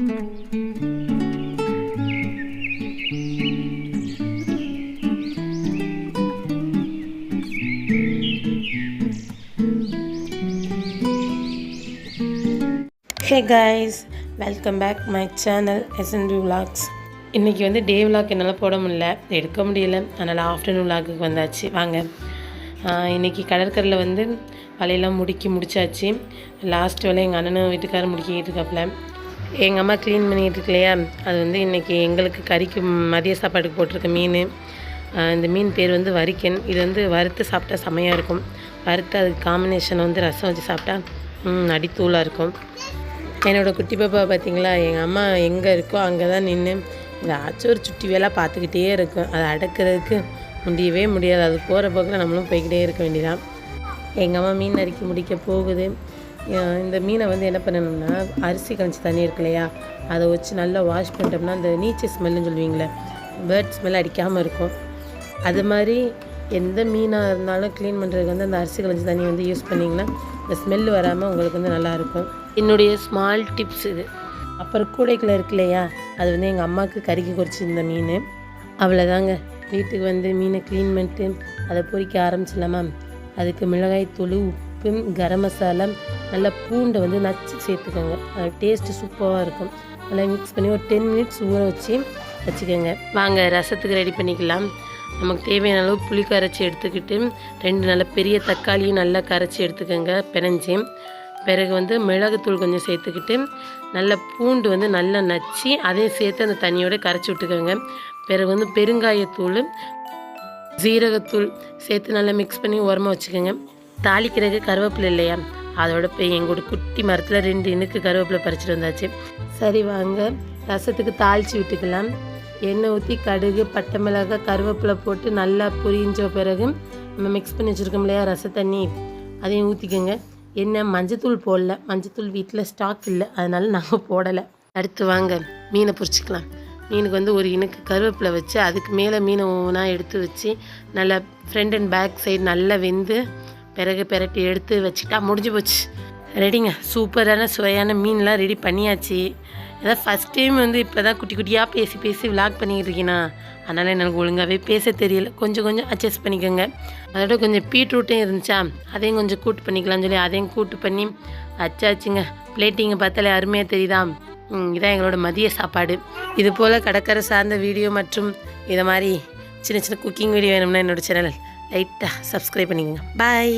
Hey guys, welcome back my channel SNB Vlogs. இன்றைக்கி வந்து டே vlog என்னால் போட முடியல, எடுக்க முடியல. அதனால் ஆஃப்டர்நூன் விலாக்குக்கு வந்தாச்சு. வாங்க, இன்றைக்கி கடற்கரையில் வந்து வலையெல்லாம் முடிச்சாச்சு. லாஸ்ட் வேலை எங்கள் அண்ணனும் வீட்டுக்காரர் முடிக்கிட்டு இருக்காப்புல. எங்கள் அம்மா க்ளீன் பண்ணிகிட்டு இருக்கு இல்லையா, அது வந்து இன்றைக்கி எங்களுக்கு கறிக்கு மதிய சாப்பாட்டுக்கு போட்டிருக்க மீன். இந்த மீன் பேர் வந்து வரிக்கன். இது வந்து வறுத்து சாப்பிட்டா செமையாக இருக்கும். வறுத்து அதுக்கு காம்பினேஷன் வந்து ரசம் வச்சு சாப்பிட்டா அடித்தூளாக இருக்கும். என்னோடய குட்டி பாப்பா பார்த்திங்களா, எங்கள் அம்மா எங்கே இருக்கோ அங்கே தான் நின்று ஏதாச்சும் ஒரு சுட்டி வேலை பார்த்துக்கிட்டே இருக்கும். அதை அடக்கிறதுக்கு முடியவே முடியாது. அது போகிற போக்கில் நம்மளும் போய்கிட்டே இருக்க வேண்டியதான். எங்கள் அம்மா மீன் நறுக்கி முடிக்க போகுது. இந்த மீனை வந்து என்ன பண்ணணும்னா, அரிசி கழிச்சி தண்ணி இருக்கு இல்லையா, அதை வச்சு நல்லா வாஷ் பண்ணிட்டோம்னா அந்த நீச்சல் ஸ்மெல்லுன்னு சொல்லுவீங்களே, பேர்ட் ஸ்மெல் அடிக்காமல் இருக்கும். அது மாதிரி எந்த மீனாக இருந்தாலும் க்ளீன் பண்ணுறதுக்கு வந்து அந்த அரிசி கழிச்சி தண்ணி வந்து யூஸ் பண்ணிங்கன்னா இந்த ஸ்மெல்லு வராமல் உங்களுக்கு வந்து நல்லாயிருக்கும். என்னுடைய ஸ்மால் டிப்ஸ் இது. அப்புறம் கூடைக்குள்ள இருக்கு இல்லையா, அது வந்து எங்கள் அம்மாவுக்கு கறிக்கு குறிச்சிருந்த மீன். அவ்வளோதாங்க. வீட்டுக்கு வந்து மீனை க்ளீன் பண்ணிட்டு அதை பொரிக்க ஆரம்பிச்சிடலாமா. அதுக்கு மிளகாய்த்தூள், உப்பு, கரம் மசாலா, நல்லா பூண்டை வந்து நச்சு சேர்த்துக்கோங்க. அது டேஸ்ட்டு சூப்பராக இருக்கும். நல்லா மிக்ஸ் பண்ணி ஒரு 10 மினிட்ஸ் ஊற வச்சுக்கோங்க. வாங்க ரசத்துக்கு ரெடி பண்ணிக்கலாம். நமக்கு தேவையான அளவு புளி கரைச்சி எடுத்துக்கிட்டு 2 நல்ல பெரிய தக்காளியும் நல்லா கரைச்சி எடுத்துக்கோங்க பிணைஞ்சி. பிறகு வந்து மிளகுத்தூள் கொஞ்சம் சேர்த்துக்கிட்டு நல்ல பூண்டு வந்து நல்லா நச்சு அதையும் சேர்த்து அந்த தண்ணியோட கரைச்சி விட்டுக்கோங்க. பிறகு வந்து பெருங்காயத்தூள், ஜீரகத்தூள் சேர்த்து நல்லா மிக்ஸ் பண்ணி உரமாக வச்சுக்கோங்க. தாளிக்கிறதுக்கு கருவேப்பிலை இல்லையா, அதோட போய் எங்களோட குட்டி மரத்தில் 2 இனுக்கு கருவேப்பிலை பறிச்சிட்டு வந்தாச்சு. சரி வாங்க ரசத்துக்கு தாளித்து விட்டுக்கலாம். எண்ணெய் ஊற்றி கடுகு, பட்டை மிளகாய், கருவேப்பிலை போட்டு நல்லா பொரிஞ்ச பிறகு நம்ம மிக்ஸ் பண்ணி வச்சுருக்கோம் இல்லையா ரச தண்ணி, அதையும் ஊற்றிக்கோங்க. என்ன மஞ்சத்தூள் போடல, மஞ்சத்தூள் வீட்டில் ஸ்டாக் இல்லை, அதனால் நாங்கள் போடலை. அடுத்து வாங்க மீனை பொரிச்சிக்கலாம். மீனுக்கு வந்து ஒரு இனுக்கு கருவேப்பிலை வச்சு அதுக்கு மேலே மீனை ஒவ்வொன்றா எடுத்து வச்சு நல்லா ஃப்ரண்ட் அண்ட் பேக் சைடு நல்லா வெந்து பிறகு பெரட்டி எடுத்து வச்சுட்டா முடிஞ்சு போச்சு. ரெடிங்க. சூப்பரான சுவையான மீன்லாம் ரெடி பண்ணியாச்சு. ஏதாவது ஃபஸ்ட் டைம் வந்து இப்போ தான் குட்டி குட்டியாக பேசி விலாக் பண்ணிக்கிட்டு இருக்கீங்கன்னா, அதனால் எனக்கு ஒழுங்காகவே பேச தெரியல. கொஞ்சம் அட்ஜஸ்ட் பண்ணிக்கோங்க. அதோட கொஞ்சம் பீட்ரூட்டும் இருந்துச்சா, அதையும் கொஞ்சம் கூட்டு பண்ணிக்கலாம்னு சொல்லி அதையும் கூட்டு பண்ணி வச்சாச்சுங்க. பிளேட்டிங்கை பார்த்தாலே அருமையாக தெரியுதா. இதான் எங்களோட மதிய சாப்பாடு. இது போல் கடற்கரை சார்ந்த வீடியோ மற்றும் இதை மாதிரி சின்ன குக்கிங் வீடியோ வேணும்னா என்னோடய சேனல் லைட்டாக சப்ஸ்கிரைப் பண்ணிக்கோங்க. பாய்.